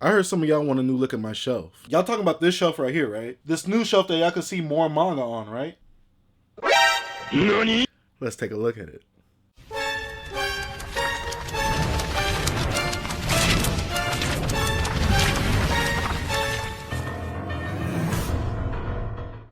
I heard some of y'all want a new look at my shelf. Y'all talking about this shelf right here, right? This new shelf that y'all can see more manga on, right? NANI? Let's take a look at it.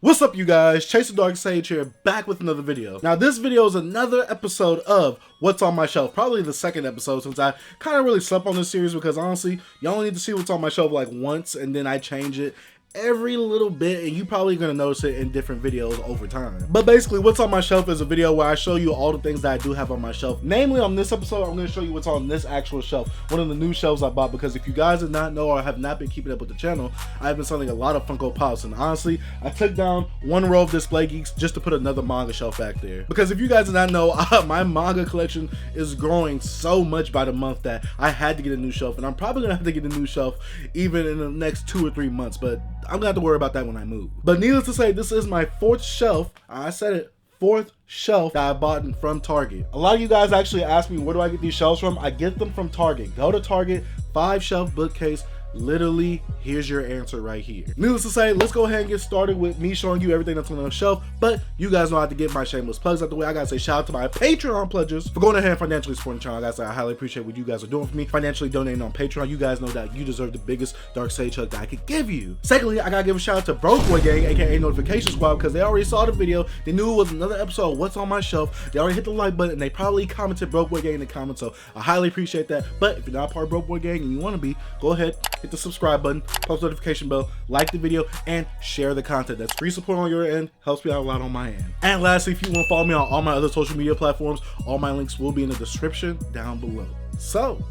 What's up, you guys? Chase the Dark Sage here, back with another video. Now this video is another episode of What's on My Shelf, probably the second episode, since I kind of really slept on this series, because honestly, you only need to see what's on my shelf like once, and then I change it every little bit, and you probably gonna notice it in different videos over time. But basically, What's on My Shelf is a video where I show you all the things that I do have on my shelf. Namely, on this episode, I'm gonna show you what's on this actual shelf, one of the new shelves I bought, because if you guys did not know or have not been keeping up with the channel, I've been selling a lot of Funko Pops, and honestly, I took down one row of Display Geeks just to put another manga shelf back there. Because if you guys did not know, my manga collection is growing so much by the month that I had to get a new shelf, and I'm probably gonna have to get a new shelf even in the next 2 or 3 months, but I'm gonna have to worry about that when I move. But needless to say, this is my 4th shelf. I said it, 4th shelf that I bought from Target. A lot of you guys actually ask me, where do I get these shelves from? I get them from Target. Go to Target, 5-shelf bookcase. Literally, here's your answer right here. Needless to say, let's go ahead and get started with me showing you everything that's on the shelf. But you guys know how to get my shameless plugs out the way. I gotta say shout out to my Patreon pledges for going ahead and financially supporting the channel. I gotta say I highly appreciate what you guys are doing for me, financially donating on Patreon. You guys know that you deserve the biggest Dark Sage hug that I could give you. Secondly, I gotta give a shout out to Broke Boy Gang, aka Notification Squad, because they already saw the video. They knew it was another episode of What's on My Shelf. They already hit the like button, and they probably commented Broke Boy Gang in the comments, so I highly appreciate that. But if you're not part of Broke Boy Gang and you want to be, go ahead, hit the subscribe button, post notification bell, like the video, and share the content. That's free support on your end, helps me out a lot on my end. And lastly, if you want to follow me on all my other social media platforms, all my links will be in the description down below. So,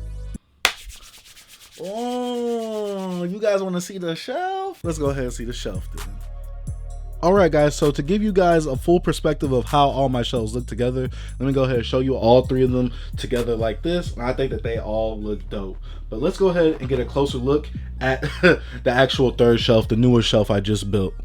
oh, you guys want to see the shelf? Let's go ahead and see the shelf then. Alright guys, so to give you guys a full perspective of how all my shelves look together, let me go ahead and show you all 3 of them together like this. And I think that they all look dope. But let's go ahead and get a closer look at the actual 3rd shelf, the newest shelf I just built.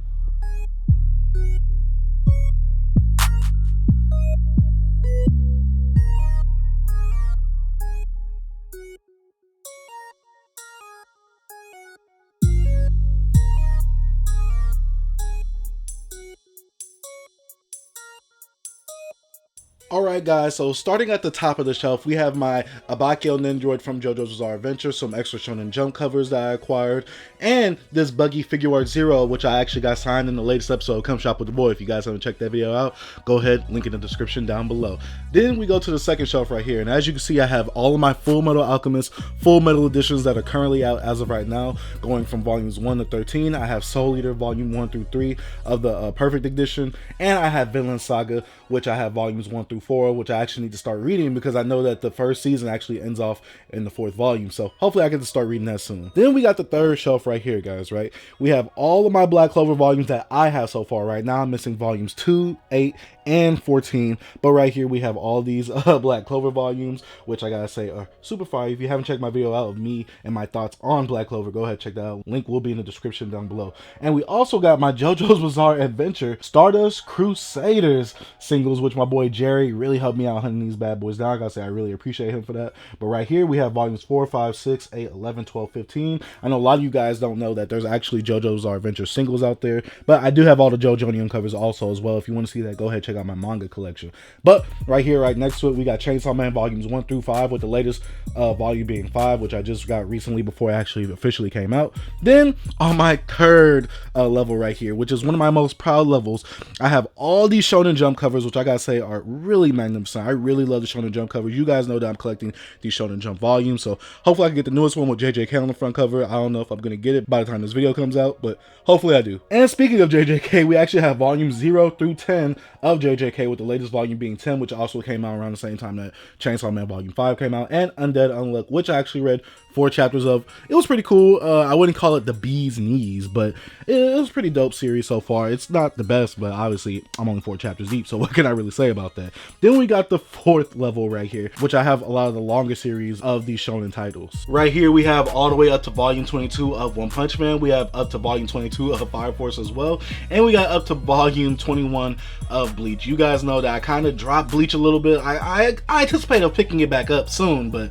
Alright guys, so starting at the top of the shelf, we have my Abakio Nendroid from JoJo's Bizarre Adventure, some extra Shonen Jump covers that I acquired, and this Buggy Figure Art Zero, which I actually got signed in the latest episode of Come Shop with the Boy. If you guys haven't checked that video out, go ahead, link in the description down below. Then we go to the 2nd shelf right here, and as you can see, I have all of my Full Metal Alchemist Full Metal editions that are currently out as of right now, going from volumes 1 to 13. I have Soul Eater volume 1 through 3 of the Perfect Edition, and I have Vinland Saga, which I have volumes 1 through 4, which I actually need to start reading because I know that the 1st season actually ends off in the 4th volume, so hopefully I get to start reading that soon. Then we got the 3rd shelf right here, guys, right? We have all of my Black Clover volumes that I have so far. Right now I'm missing volumes 2, 8, and 14, but right here we have all these Black Clover volumes, which I gotta say are super fire. If you haven't checked my video out of me and my thoughts on Black Clover, go ahead, check that out. Link will be in the description down below. And we also got my JoJo's Bizarre Adventure Stardust Crusaders singles, which my boy Jerry really helped me out hunting these bad boys down. I gotta say I really appreciate him for that. But right here we have volumes 4, 5, 6, 8, 11, 12, 15. I know a lot of you guys don't know that there's actually JoJo's Bizarre Adventure singles out there, but I do have all the JoJonium covers also as well. If you want to see that, go ahead, check out my manga collection. But right here, right next to it, we got Chainsaw Man volumes 1 through 5, with the latest volume being 5, which I just got recently before it actually officially came out. Then on my 3rd level right here, which is one of my most proud levels, I have all these Shonen Jump covers, which I gotta say are really magnificent. I really love the Shonen Jump covers. You guys know that I'm collecting these Shonen Jump volumes, so hopefully I can get the newest one with JJK on the front cover. I don't know if I'm gonna get it by the time this video comes out, but hopefully I do. And speaking of JJK, we actually have volumes 0 through 10 of JJK, with the latest volume being 10, which also came out around the same time that Chainsaw Man volume 5 came out, and Undead Unluck, which I actually read 4 chapters of. It was pretty cool. I wouldn't call it the bee's knees, but it was a pretty dope series so far. It's not the best, but obviously I'm only 4 chapters deep, so what can I really say about that? Then we got the 4th level right here, which I have a lot of the longer series of these shonen titles. Right here we have all the way up to volume 22 of One Punch Man. We have up to volume 22 of Fire Force as well, and we got up to volume 21 of Bleach. You guys know that I kind of dropped Bleach a little bit. I anticipate of picking it back up soon, but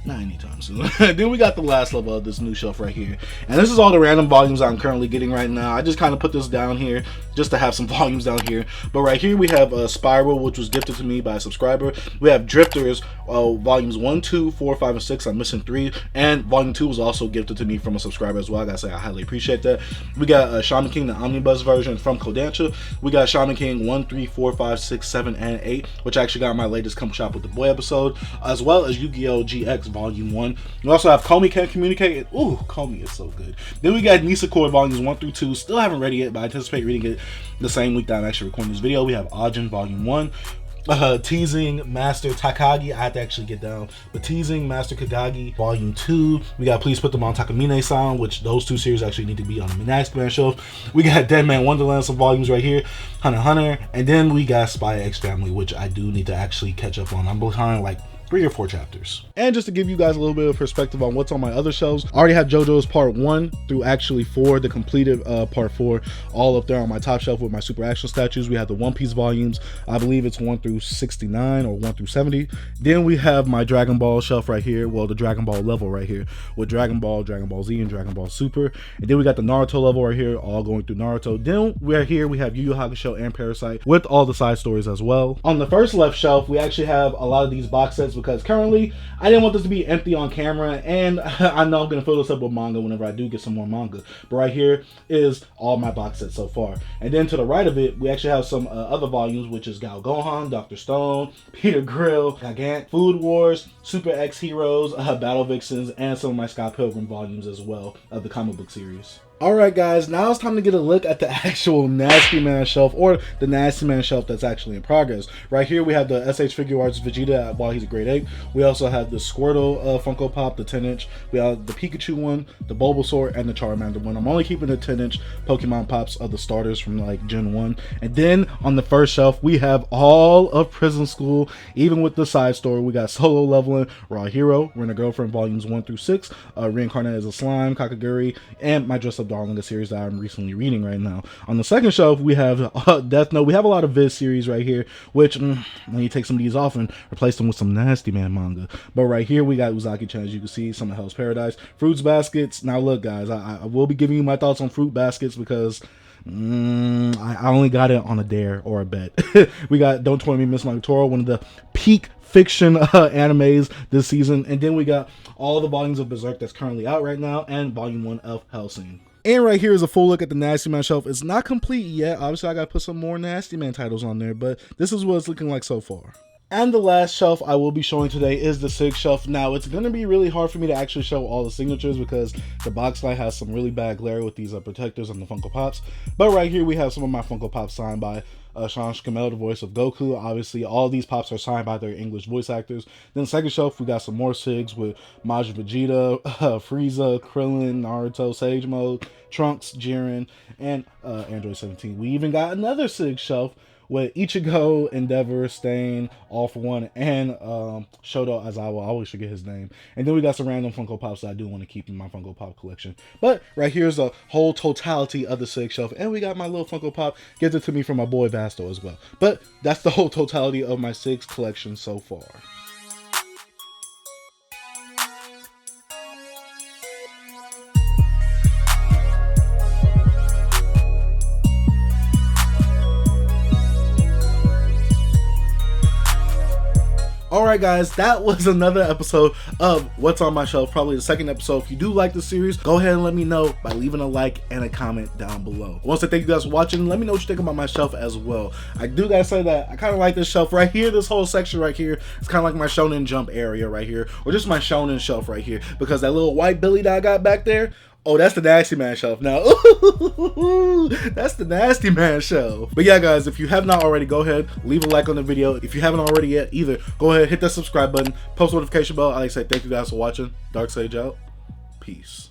Not anytime soon. Then we got the last level of this new shelf right here. And this is all the random volumes I'm currently getting right now. I just kind of put this down here just to have some volumes down here. But right here we have Spiral, which was gifted to me by a subscriber. We have Drifters, volumes 1, 2, 4, 5, and 6. I'm missing 3. And volume 2 was also gifted to me from a subscriber as well. I gotta say, I highly appreciate that. We got Shaman King, the omnibus version from Kodansha. We got Shaman King 1, 3, 4, 5, 6, 7, and 8, which I actually got my latest Come Shop with the Boy episode, as well as Yu-Gi-Oh! GX Volume 1. We also have Komi Can't Communicate. Ooh, Komi is so good. Then we got Nisakoi Volumes 1 through 2. Still haven't read it yet, but I anticipate reading it the same week that I'm actually recording this video. We have Ajin Volume 1. Teasing Master Takagi, I have to actually get down, but Teasing Master Kagagi Volume 2. We got Please Put Them on Takamine-san, which those two series actually need to be on the Nasty Man shelf. We got Dead Man Wonderland, some volumes right here, Hunter x Hunter, and then we got Spy X Family, which I do need to actually catch up on. I'm behind like 3 or 4 chapters. And just to give you guys a little bit of perspective on what's on my other shelves, I already have JoJo's Part 1 through actually 4, the completed Part 4, all up there on my top shelf with my Super Action statues. We have the One Piece volumes, I believe it's 1 through 69 or 1 through 70. Then we have my Dragon Ball shelf right here, well, the Dragon Ball level right here, with Dragon Ball, Dragon Ball Z, and Dragon Ball Super. And then we got the Naruto level right here, all going through Naruto. Then we're here, we have Yu Yu Hakusho and Parasite with all the side stories as well. On the first left shelf, we actually have a lot of these box sets because currently I didn't want this to be empty on camera, and I know I'm gonna fill this up with manga whenever I do get some more manga. But right here is all my box sets so far. And then to the right of it, we actually have some other volumes, which is Gal Gohan, Dr. Stone, Peter Grill, Gigant, Food Wars, Super X Heroes, Battle Vixens, and some of my Scott Pilgrim volumes as well of the comic book series. Alright guys, now it's time to get a look at the actual Nasty Man shelf, or the Nasty Man shelf that's actually in progress. Right here we have the SH Figure Arts Vegeta while he's a grade 8. We also have the Squirtle Funko Pop, the 10-inch. We have the Pikachu one, the Bulbasaur, and the Charmander one. I'm only keeping the 10-inch Pokemon Pops of the starters from like Gen 1. And then on the first shelf, we have all of Prison School, even with the side story. We got Solo Leveling, Raw Hero, Rent a Girlfriend Volumes 1 through 6, Reincarnated as a Slime, Kakaguri, and My Dress Up Darling, a series that I'm recently reading right now. On the second shelf, we have Death Note. We have a lot of Viz series right here, which when you take some of these off and replace them with some Nasty Man manga. But right here, we got Uzaki-chan, as you can see, some of Hell's Paradise, Fruits Baskets. Now look, guys, I will be giving you my thoughts on Fruit Baskets because I only got it on a dare or a bet. We got Don't Toy Me, Miss Toro, one of the peak fiction animes this season. And then we got all the volumes of Berserk that's currently out right now, and volume 1 of Hellsing. And right here is a full look at the Nasty Man shelf. It's not complete yet. Obviously, I gotta put some more Nasty Man titles on there, but this is what it's looking like so far. And the last shelf I will be showing today is the Sig Shelf. Now, it's going to be really hard for me to actually show all the signatures because the box light has some really bad glare with these protectors on the Funko Pops. But right here, we have some of my Funko Pops signed by Sean Schemmel, the voice of Goku. Obviously, all these Pops are signed by their English voice actors. Then the second shelf, we got some more Sigs with Majin Vegeta, Frieza, Krillin, Naruto, Sage Mode, Trunks, Jiren, and Android 17. We even got another Sig shelf with Ichigo, Endeavor, Stain, All For One, and Shoto Aizawa. I always forget his name. And then we got some random Funko Pops that I do want to keep in my Funko Pop collection. But right here's a whole totality of the Sig shelf. And we got my little Funko Pop gifted to me from my boy Vasto as well. But that's the whole totality of my Sigs collection so far. Alright guys, that was another episode of What's on My Shelf, probably the second episode. If you do like the series, go ahead and let me know by leaving a like and a comment down below. I want to thank you guys for watching. Let me know what you think about my shelf as well. I do gotta say that I kind of like this shelf right here. This whole section right here, it's kind of like my Shonen Jump area right here, or just my Shonen shelf right here, because that little white Billy that I got back there, oh, that's the Nasty Man shelf now. Ooh, that's the Nasty Man shelf. But yeah, guys, if you have not already, go ahead, leave a like on the video. If you haven't already yet either, go ahead, hit that subscribe button, post notification bell. I like to say thank you guys for watching. Dark Sage out. Peace.